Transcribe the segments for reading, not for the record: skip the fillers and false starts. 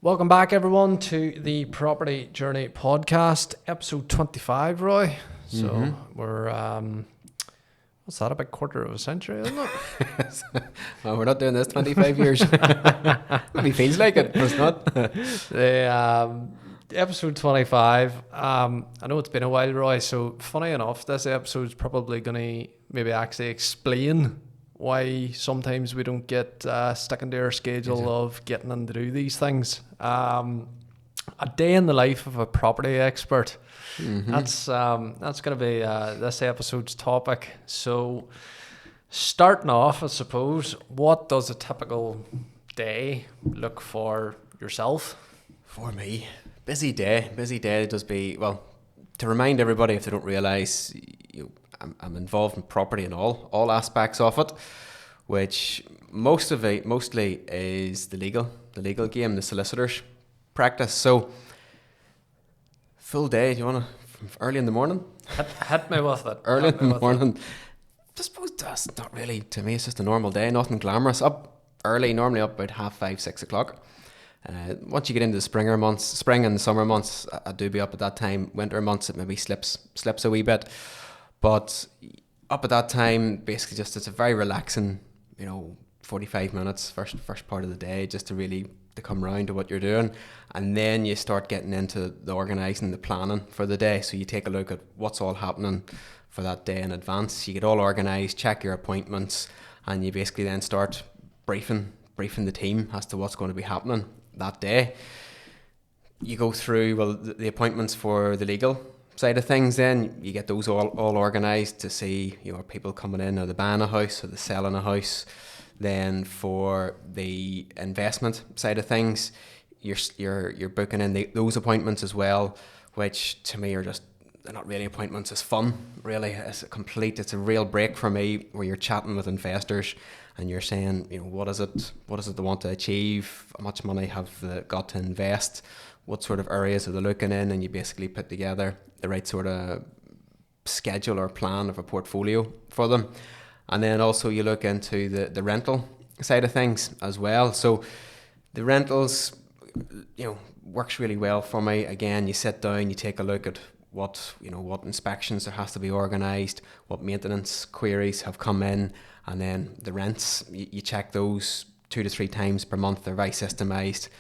Welcome back, everyone, to the Property Journey podcast, episode 25, Roy. So we're, what's that, about quarter of a century, isn't it? Well, we're not doing this 25 years. It feels like it, but it's not. Episode 25, I know it's been a while, Roy, so funny enough, this episode's probably going to maybe actually explain why sometimes we don't get stuck into our schedule of getting in to do these things. A day in the life of a property expert. That's going to be this episode's topic. So starting off, I suppose, what does a typical day look for yourself? For me, busy day does be, well, to remind everybody if they don't realise, I'm involved in property and all aspects of it, which mostly is the legal game, the solicitor's practice. So full day, do you want to, from early in the morning? Hit me with it. Early in the morning. I suppose that's not really, to me, it's just a normal day, nothing glamorous. Up early, normally up about 5:30, 6 o'clock. Once you get into the spring and the summer months, I do be up at that time. Winter months, it maybe slips a wee bit. But up at that time, basically just it's a very relaxing, 45 minutes, first part of the day, just to come round to what you're doing. And then you start getting into the organising, the planning for the day. So you take a look at what's all happening for that day in advance. You get all organised, check your appointments, and you basically then start briefing the team as to what's going to be happening that day. You go through, the appointments for the legal side of things, then you get those all organised to see, are people coming in, are they buying a house, are they selling a house. Then for the investment side of things, you're booking in those appointments as well, which to me are just, they're not really appointments, it's fun, really. It's a real break for me, where you're chatting with investors and you're saying, what is it they want to achieve, how much money have they got to invest, what sort of areas are they looking in, and you basically put together the right sort of schedule or plan of a portfolio for them. And then also you look into the rental side of things as well. So the rentals, works really well for me. Again, you sit down, you take a look at what inspections there has to be organised, what maintenance queries have come in, and then the rents, you check those 2 to 3 times per month. They're very systemised.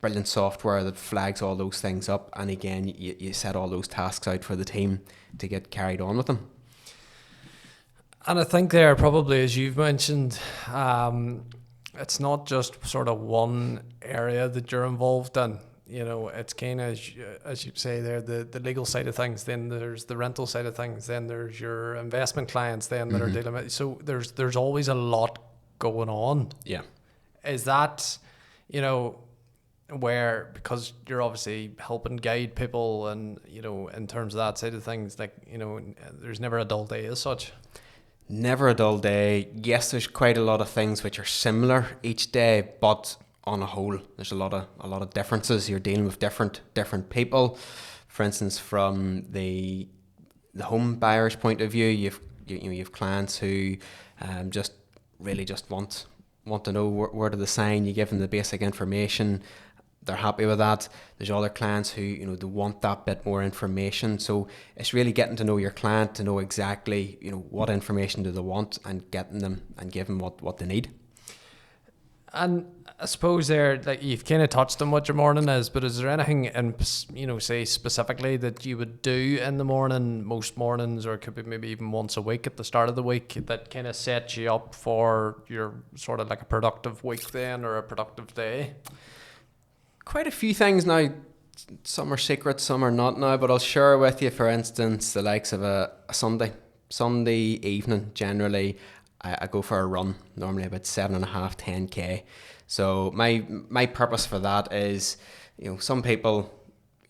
Brilliant software that flags all those things up, and again you set all those tasks out for the team to get carried on with them. And I think there probably, as you've mentioned, it's not just sort of one area that you're involved in. It's kind of, as you say there, the legal side of things, then there's the rental side of things, then there's your investment clients then that are dealing with, so there's always a lot going on. Yeah. Is that, where, because you're obviously helping guide people and, in terms of that side of things, there's never a dull day as such? Never a dull day. Yes, there's quite a lot of things which are similar each day, but on a whole, there's a lot of differences. You're dealing with different people. For instance, from the home buyer's point of view, you've clients who just want to know where to sign. You give them the basic information. They're happy with that. There's other clients who, they want that bit more information. So it's really getting to know your client, to know exactly, what information do they want, and getting them and giving what they need. And I suppose there, you've kind of touched on what your morning is, but is there anything in, say specifically that you would do in the morning, most mornings, or it could be maybe even once a week at the start of the week, that kind of sets you up for your sort of like a productive week then, or a productive day? Quite a few things now. Some are secret, some are not now, but I'll share with you, for instance, the likes of a Sunday evening. Generally, I go for a run, normally about 7.5, 10k. So my purpose for that is, some people,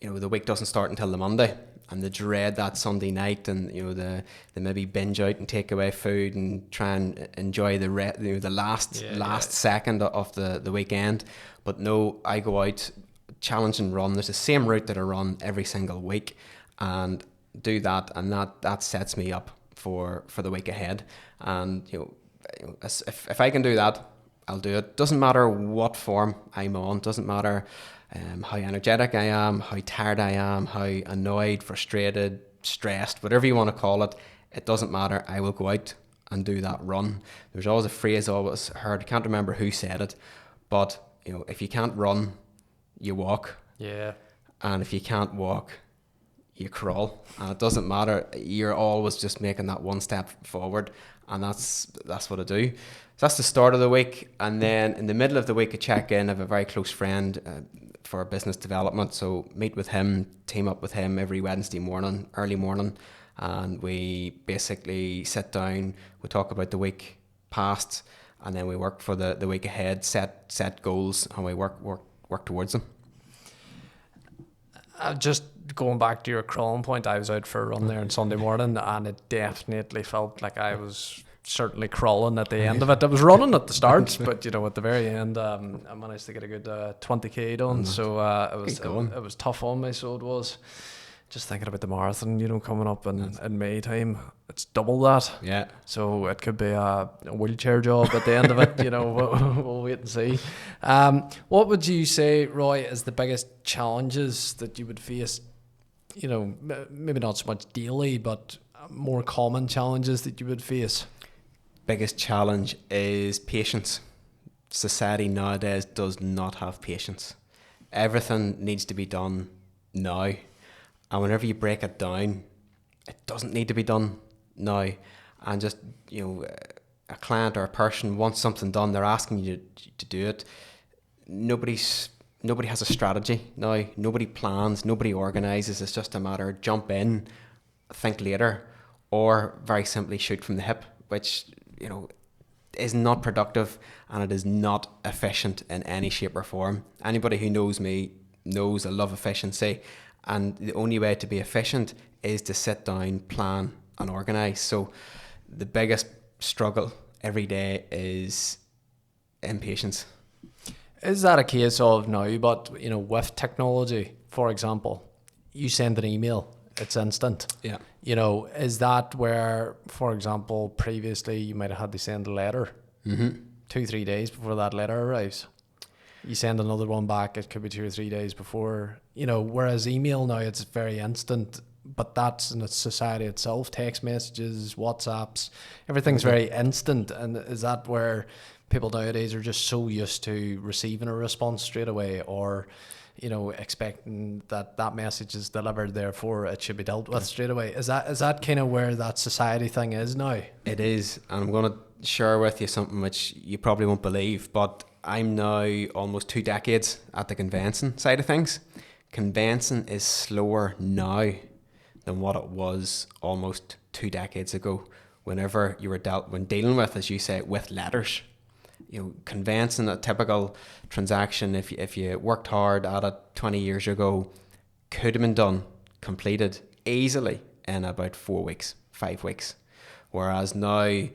the week doesn't start until the Monday, and they dread that Sunday night, and they maybe binge out and take away food and try and enjoy the last second of the weekend. But no, I go out, challenge and run. There's the same route that I run every single week, and do that, and that sets me up for the week ahead. And if I can do that, I'll do it. Doesn't matter what form I'm on. Doesn't matter how energetic I am, how tired I am, how annoyed, frustrated, stressed, whatever you want to call it. It doesn't matter. I will go out and do that run. There's always a phrase I always heard. I can't remember who said it, but if you can't run, you walk. Yeah. And if you can't walk, you crawl. And it doesn't matter. You're always just making that one step forward, and that's what I do. So that's the start of the week, and then in the middle of the week I check in. I have a very close friend for business development, so meet with him, team up with him every Wednesday morning, early morning, and we basically sit down, we talk about the week past, and then we work for the week ahead, set goals, and we work towards them. Just going back to your crawling point, I was out for a run there on Sunday morning, and it definitely felt like I was certainly crawling at the end of it. I was running at the start, but at the very end, I managed to get a good 20k done. So it was tough on me. So it was. Just thinking about the marathon, coming up in May time, it's double that. Yeah. So it could be a wheelchair job at the end of it. We'll wait and see. What would you say, Roy, is the biggest challenges that you would face? Maybe not so much daily, but more common challenges that you would face. Biggest challenge is patience. Society nowadays does not have patience. Everything needs to be done now. And whenever you break it down, it doesn't need to be done now. And just, a client or a person wants something done, they're asking you to do it. Nobody has a strategy now. Nobody plans, nobody organises. It's just a matter of jump in, think later, or very simply shoot from the hip, which, is not productive, and it is not efficient in any shape or form. Anybody who knows me knows I love efficiency. And the only way to be efficient is to sit down, plan and organise. So the biggest struggle every day is impatience. Is that a case of now, but with technology, for example, you send an email, it's instant. Yeah. Is that where, for example, previously you might have had to send a letter 2-3 days before that letter arrives? You send another one back, it could be 2 or 3 days before, whereas email now, it's very instant, but that's in society itself, text messages, WhatsApps, everything's very instant. And is that where people nowadays are just so used to receiving a response straight away, or, expecting that message is delivered, therefore it should be dealt with straight away? Is that kind of where that society thing is now? It is, and I'm going to share with you something which you probably won't believe, but I'm now almost 2 decades at the conveyancing side of things. Conveyancing is slower now than what it was almost 2 decades ago. Whenever you were dealing with, as you say, with letters, conveyancing, a typical transaction, if you worked hard at it 20 years ago, could have been done, completed easily in about 4 weeks, 5 weeks. Whereas now,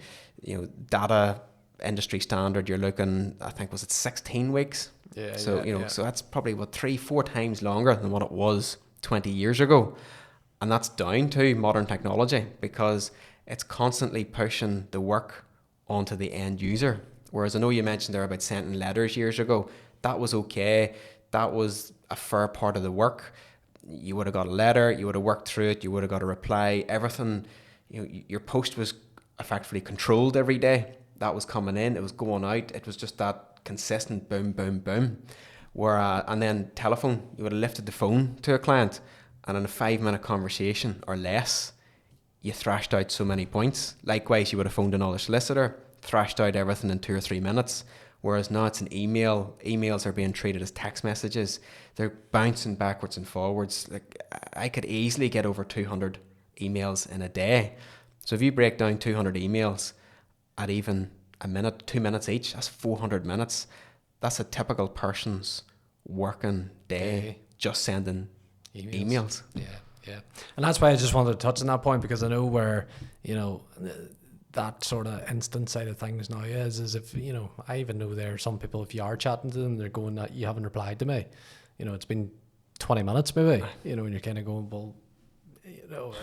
data industry standard, you're looking, I think, was it 16 weeks? Yeah. So, so that's probably 3-4 times longer than what it was 20 years ago. And that's down to modern technology, because it's constantly pushing the work onto the end user. Whereas I know you mentioned there about sending letters years ago. That was okay. That was a fair part of the work. You would have got a letter, you would have worked through it, you would have got a reply, everything, your post was effectively controlled every day. That was coming in, it was going out, it was just that consistent boom, boom, boom. And then telephone, you would have lifted the phone to a client, and in a 5-minute conversation or less, you thrashed out so many points. Likewise, you would have phoned another solicitor, thrashed out everything in 2 or 3 minutes. Whereas now it's an email. Emails are being treated as text messages. They're bouncing backwards and forwards. Like, I could easily get over 200 emails in a day. So if you break down 200 emails at even a minute, 2 minutes each, that's 400 minutes. That's a typical person's working day, just sending emails. Yeah. And that's why I just wanted to touch on that point, because I know where, that sort of instant side of things now is if, I even know there are some people, if you are chatting to them, they're going, that you haven't replied to me. It's been 20 minutes maybe, and you're kind of going, well, you know,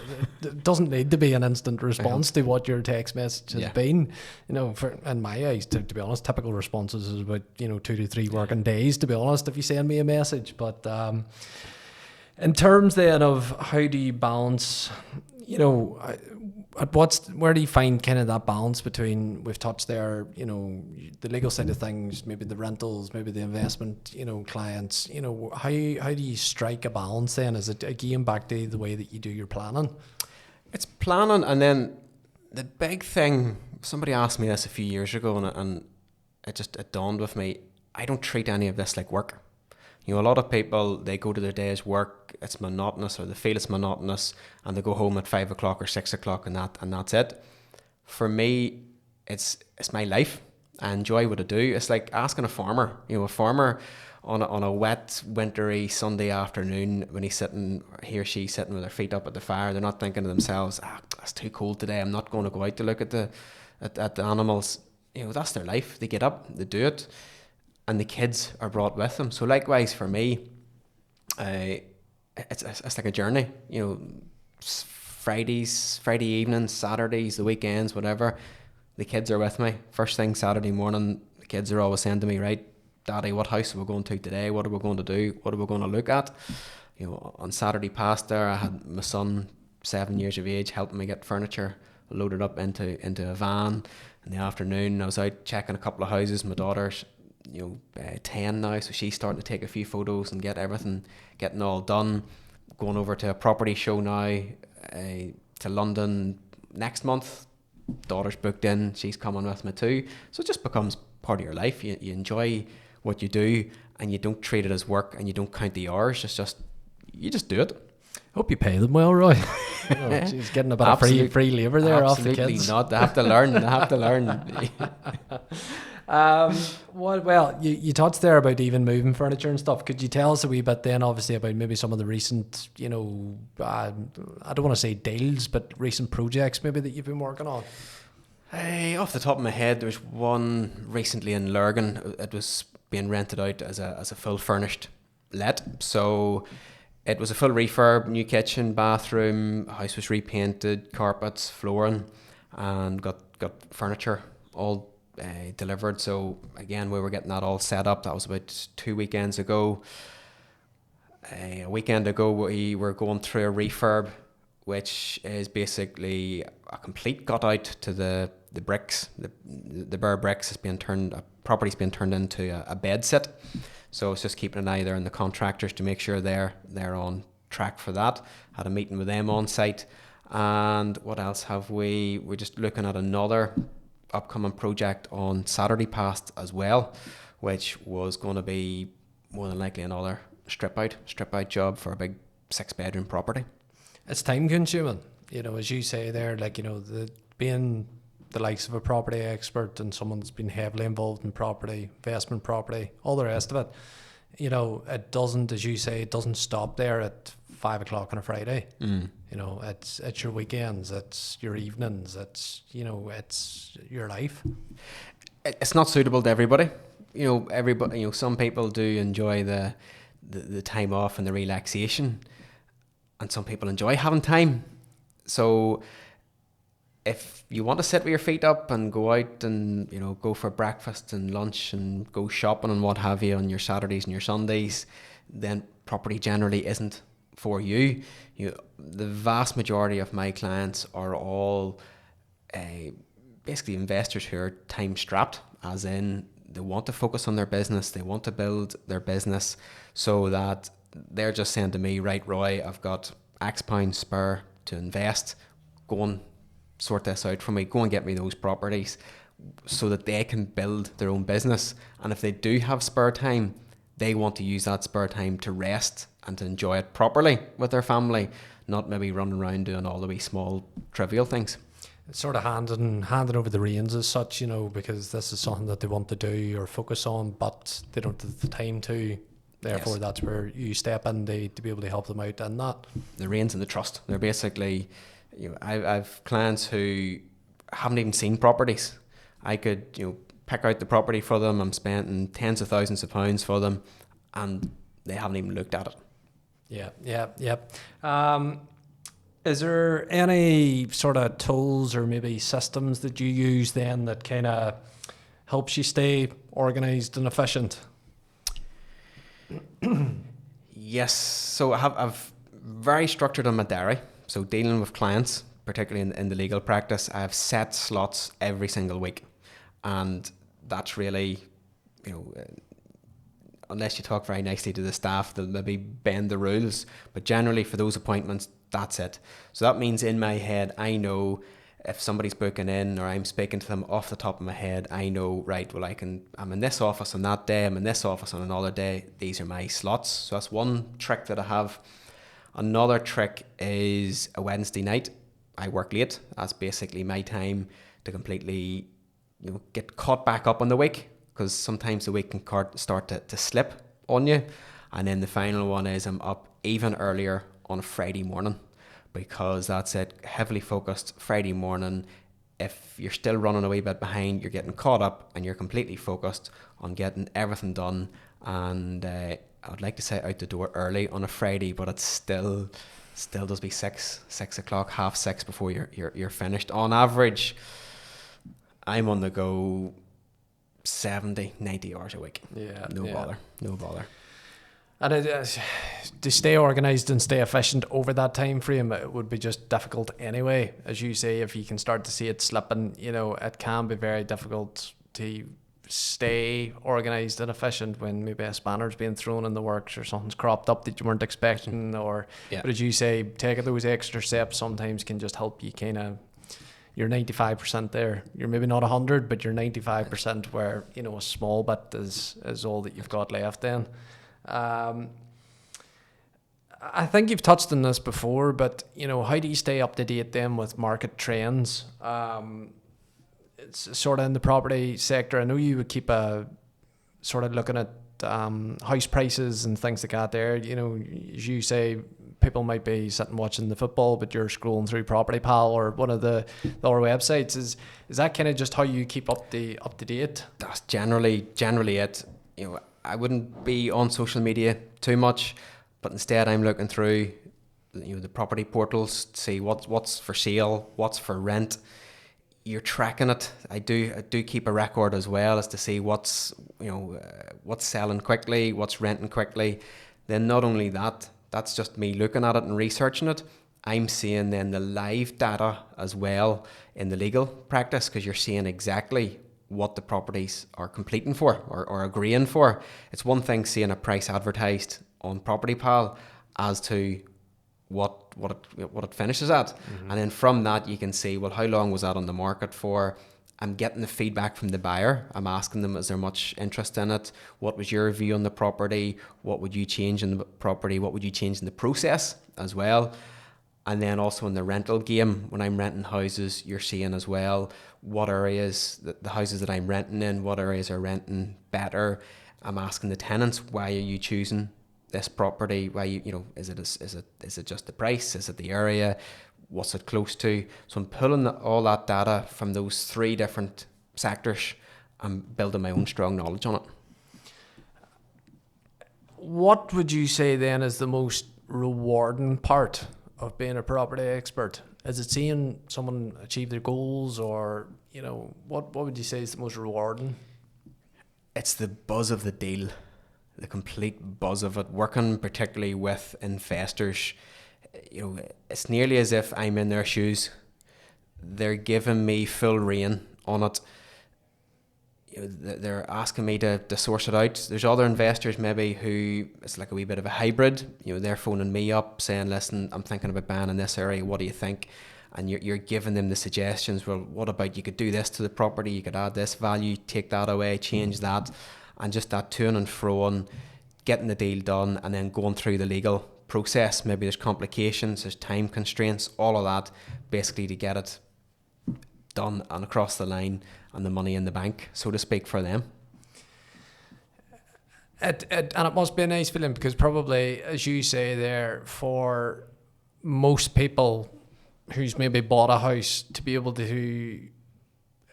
it doesn't need to be an instant response to what your text message has been. You know, in my eyes, to be honest, typical responses is about, 2 to 3 working days, to be honest, if you send me a message. But in terms then of how do you balance, where do you find kind of that balance between, we've touched there, the legal side of things, maybe the rentals, maybe the investment, clients, how do you strike a balance then? Is it again back to the way that you do your planning? It's planning, and then the big thing, somebody asked me this a few years ago, and it dawned with me, I don't treat any of this like work. A lot of people, they go to their day's work, it's monotonous, or they feel it's monotonous, and they go home at 5 o'clock or 6 o'clock, and that's it. For me, it's my life. I enjoy what I do. It's like asking a farmer. A farmer on a wet, wintry Sunday afternoon, when he or she's sitting with their feet up at the fire, they're not thinking to themselves, it's too cold today, I'm not going to go out to look at the animals. That's their life. They get up, they do it. And the kids are brought with them. So likewise for me, it's like a journey. Friday evenings, Saturdays, the weekends, whatever. The kids are with me. First thing Saturday morning, the kids are always saying to me, right, Daddy, what house are we going to today? What are we going to do? What are we going to look at? On Saturday past there, I had my son, 7 years of age, helping me get furniture loaded up into a van. In the afternoon, I was out checking a couple of houses. My daughter's 10 now, so she's starting to take a few photos and getting all done. Going over to a property show now, to London next month. Daughter's booked in, she's coming with me too. So it just becomes part of your life. You enjoy what you do, and you don't treat it as work, and you don't count the hours. It's just, you just do it. Hope you pay them well, Roy. She's getting a bit of free labour there off the kids. Absolutely not. They have to learn. Well, you touched there about even moving furniture and stuff. Could you tell us a wee bit then, obviously, about maybe some of the recent, I don't want to say deals, but recent projects maybe that you've been working on? Off the top of my head, there was one recently in Lurgan. It was being rented out as a full furnished let. So it was a full refurb, new kitchen, bathroom, house was repainted, carpets, flooring, and got furniture all delivered. So again, we were getting that all set up. That was about 2 weekends ago. A weekend ago, we were going through a refurb, which is basically a complete gut out to the bricks. The bare bricks has been turned, a property's been turned into a bed sit. So it's just keeping an eye there on the contractors to make sure they're on track for that. Had a meeting with them on site. And what else have we? We're just looking at another upcoming project on Saturday past as well, which was going to be more than likely another strip out job for a big 6-bedroom property. It's time consuming, as you say there, being the likes of a property expert and someone that's been heavily involved in property, investment property, all the rest of it. It doesn't, as you say, it doesn't stop there at 5 o'clock on a Friday. It's your weekends, it's your evenings, it's your life. It's not suitable to everybody. Everybody. Some people do enjoy the time off and the relaxation, and some people enjoy having time. So if you want to sit with your feet up and go out and go for breakfast and lunch and go shopping and what have you on your Saturdays and your Sundays, then property generally isn't for you. The vast majority of my clients are all basically investors who are time strapped, as in they want to focus on their business, they want to build their business, so that they're just saying to me, right, Roy, I've got X pounds spare to invest, go and sort this out for me, go and get me those properties, so that they can build their own business. And if they do have spare time, they want to use that spare time to rest and to enjoy it properly with their family, not maybe running around doing all the wee small trivial things. It's sort of handing over the reins as such, because this is something that they want to do or focus on, but they don't have the time to. Therefore, That's where you step in to be able to help them out in that. The reins and the trust. They're basically, I've clients who haven't even seen properties. I could, pick out the property for them. I'm spending tens of thousands of pounds for them, and they haven't even looked at it. Yeah. Is there any sort of tools or maybe systems that you use then that kind of helps you stay organised and efficient? Yes, so I've very structured on my diary. So dealing with clients, particularly in the legal practice, I have set slots every single week, and that's really, unless you talk very nicely to the staff, they'll maybe bend the rules. But generally, for those appointments, that's it. So that means in my head, I know if somebody's booking in or I'm speaking to them off the top of my head, I know, right, well, I'm in this office on that day, I'm in this office on another day. These are my slots. So that's one trick that I have. Another trick is a Wednesday night. I work late. That's basically my time to completely, get caught back up on the week, because sometimes the week can start to slip on you. And then the final one is I'm up even earlier on a Friday morning, because that's it, heavily focused Friday morning. If you're still running a wee bit behind, you're getting caught up and you're completely focused on getting everything done. And I'd like to say out the door early on a Friday, but it's still does be 6 o'clock, 6:30 before you're finished. On average, I'm on the go 70, 90 hours a week. Yeah. No bother. And to stay organised and stay efficient over that time frame, it would be just difficult anyway. As you say, if you can start to see it slipping, it can be very difficult to stay organised and efficient when maybe a spanner's being thrown in the works or something's cropped up that you weren't expecting. But as you say, taking those extra steps sometimes can just help you you're 95% there. You're maybe not 100, but you're 95% where, a small bit is all that you've got left then. I think you've touched on this before, but how do you stay up to date then with market trends? It's sort of in the property sector. I know you would keep a sort of looking at house prices and things like that there. As you say, people might be sitting watching the football, but you're scrolling through Property Pal or one of the other websites. Is that kind of just how you keep up to date? That's generally it. I wouldn't be on social media too much, but instead I'm looking through the property portals to see what's for sale, what's for rent. You're tracking it. I do keep a record as well as to see what's selling quickly, what's renting quickly. Then not only that's just me looking at it and researching it. I'm seeing then the live data as well in the legal practice, because you're seeing exactly what the properties are completing for or agreeing for. It's one thing seeing a price advertised on Property Pal as to what it finishes at. Mm-hmm. And then from that you can see, well, how long was that on the market for? I'm getting the feedback from the buyer. I'm asking them, is there much interest in it? What was your view on the property? What would you change in the property? What would you change in the process as well? And then also in the rental game, when I'm renting houses, you're seeing as well what areas, the houses that I'm renting in, what areas are renting better. I'm asking the tenants, why are you choosing this property? Why is it just the price? Is it the area? What's it close to? So I'm pulling all that data from those 3 different sectors and building my own strong knowledge on it. What would you say then is the most rewarding part of being a property expert? Is it seeing someone achieve their goals, or what would you say is the most rewarding? It's the buzz of the deal, the complete buzz of it. Working particularly with investors, it's nearly as if I'm in their shoes. They're giving me full rein on it. They're asking me to source it out. There's other investors maybe who it's like a wee bit of a hybrid. They're phoning me up saying, listen, I'm thinking about buying in this area. What do you think? And you're giving them the suggestions. Well, what about you could do this to the property? You could add this value, take that away, change that. And just that to and fro, getting the deal done and then going through the legal process. Maybe there's complications, there's time constraints, all of that, basically to get it done and across the line and the money in the bank, so to speak, for them. And it must be a nice feeling, because probably, as you say there, for most people who's maybe bought a house, to be able to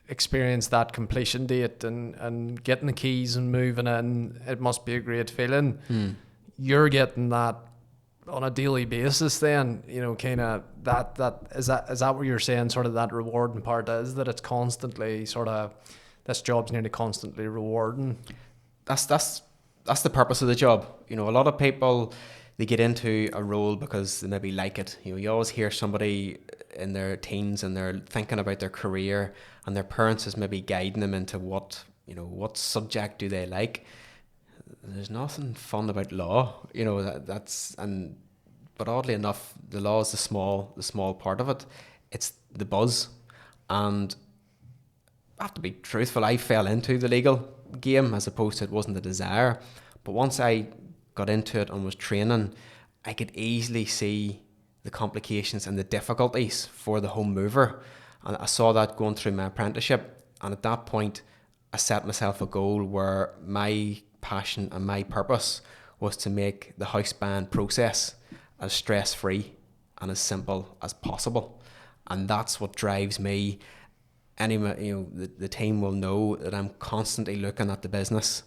experience that completion date and getting the keys and moving in, it must be a great feeling. You're getting that on a daily basis then, you know, kind of that is that what you're saying, sort of that rewarding part is, that it's constantly sort of, this job's nearly constantly rewarding? That's the purpose of the job. You know, a lot of people, they get into a role because they maybe like it. You know, you always hear somebody in their teens and they're thinking about their career, and their parents is maybe guiding them into what subject do they like. There's nothing fun about law, you know. But oddly enough, the law is the small part of it. It's the buzz, and I have to be truthful. I fell into the legal game as opposed to, it wasn't a desire. But once I got into it and was training, I could easily see the complications and the difficulties for the home mover, and I saw that going through my apprenticeship. And at that point, I set myself a goal where my passion and my purpose was to make the house buying process as stress-free and as simple as possible. And that's what drives me. The team will know that I'm constantly looking at the business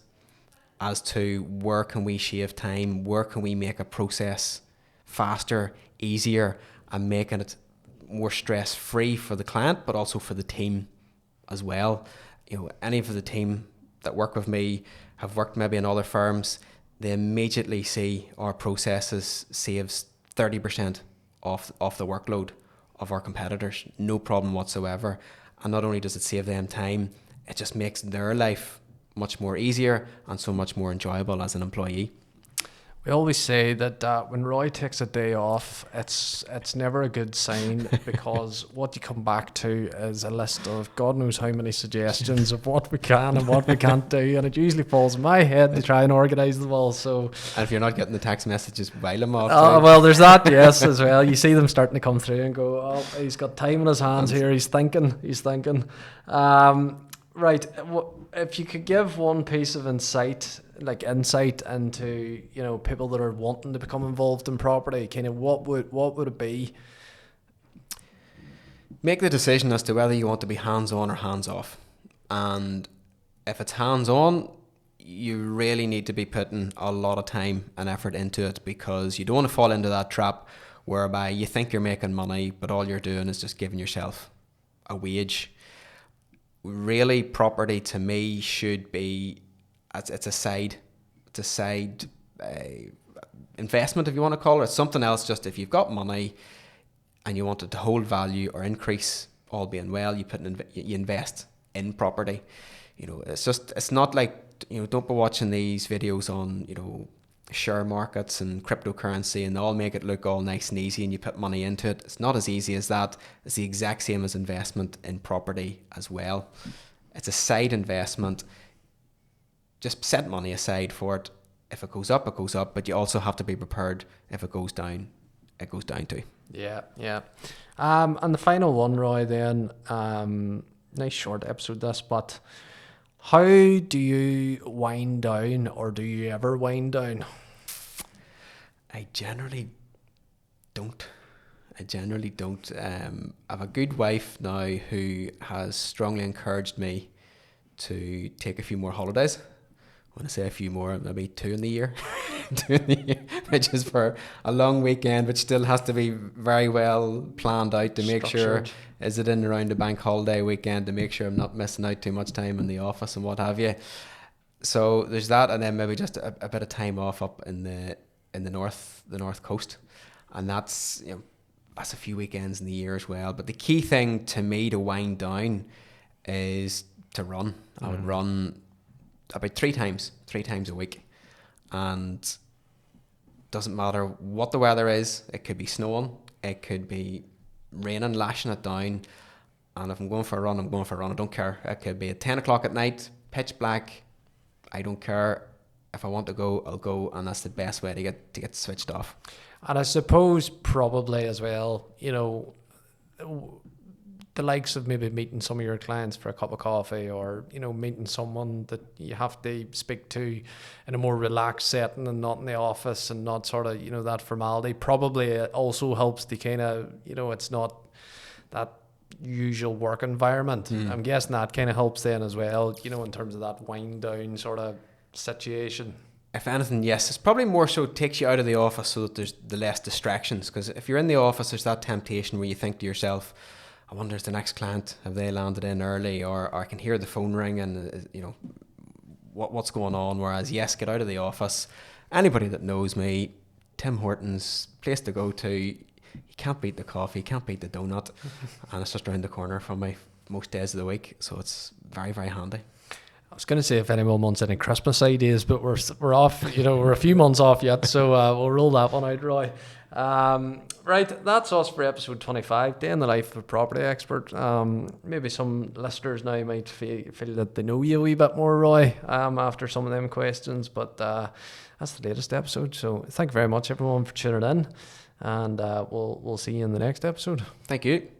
as to where can we shave time, where can we make a process faster, easier, and making it more stress-free for the client, but also for the team as well. You know, any of the team that work with me have worked maybe in other firms. They immediately see our processes saves 30% off the workload of our competitors, no problem whatsoever. And not only does it save them time, it just makes their life much more easier and so much more enjoyable as an employee. We always say that when Roy takes a day off, it's never a good sign, because what you come back to is a list of God knows how many suggestions of what we can and what we can't do, and it usually falls in my head to try and organise them all. So, and if you're not getting the text messages, while I'm off. Well, there's that, yes, as well. You see them starting to come through and go, oh, he's got time in his hands here. He's thinking. Right. If you could give one piece of insight into, you know, people that are wanting to become involved in property, kind of what would it be? Make the decision as to whether you want to be hands-on or hands-off. And if it's hands-on, you really need to be putting a lot of time and effort into it, because you don't want to fall into that trap whereby you think you're making money, but all you're doing is just giving yourself a wage. Really, property to me should be, it's a side investment, if you want to call it. It's something else. Just if you've got money and you want it to hold value or increase, all being well, you invest in property. You know, it's not like, you know, don't be watching these videos on, you know, share markets and cryptocurrency and they all make it look all nice and easy and you put money into it. It's not as easy as that. It's the exact same as investment in property as well. It's a side investment. Just set money aside for it. If it goes up, it goes up, but you also have to be prepared. If it goes down, it goes down too. Yeah. And the final one, Roy, then, nice short episode this, but how do you wind down, or do you ever wind down? I generally don't. I have a good wife now who has strongly encouraged me to take a few more holidays. When I say a few more, maybe 2 in the year. 2 in the year, which is for a long weekend, which still has to be very well planned out to make sure, is it in and around the bank holiday weekend, to make sure I'm not missing out too much time in the office and what have you. So there's that, and then maybe just a bit of time off up in the north coast, and that's, you know, that's a few weekends in the year as well. But the key thing to me to wind down is to run. I would run about three times a week, and doesn't matter what the weather is. It could be snowing, it could be raining, lashing it down, and if I'm going for a run, I'm going for a run. I don't care. It could be at 10 o'clock at night, pitch black. I don't care. If I want to go, I'll go, and that's the best way to get switched off. And I suppose probably as well, you know, the likes of maybe meeting some of your clients for a cup of coffee, or, you know, meeting someone that you have to speak to in a more relaxed setting and not in the office and not sort of, you know, that formality, probably also helps to kind of, you know, it's not that usual work environment. I'm guessing that kind of helps then as well, you know, in terms of that wind down sort of situation. if anything, yes, it's probably more so takes you out of the office so that there's the less distractions. Because if you're in the office, there's that temptation where you think to yourself, I wonder if the next client, have they landed in early, or I can hear the phone ring and, what's going on. Whereas, yes, get out of the office. Anybody that knows me, Tim Hortons, place to go to. You can't beat the coffee, you can't beat the donut. And it's just around the corner from me most days of the week. So it's very, very handy. I was going to say if anyone wants any Christmas ideas, but we're off, we're a few months off yet, so we'll roll that one out, Roy. Right, that's us for episode 25, Day in the Life of a Property Expert. Maybe some listeners now might feel that they know you a wee bit more, Roy, after some of them questions, but that's the latest episode. So thank you very much, everyone, for tuning in, and we'll see you in the next episode. Thank you.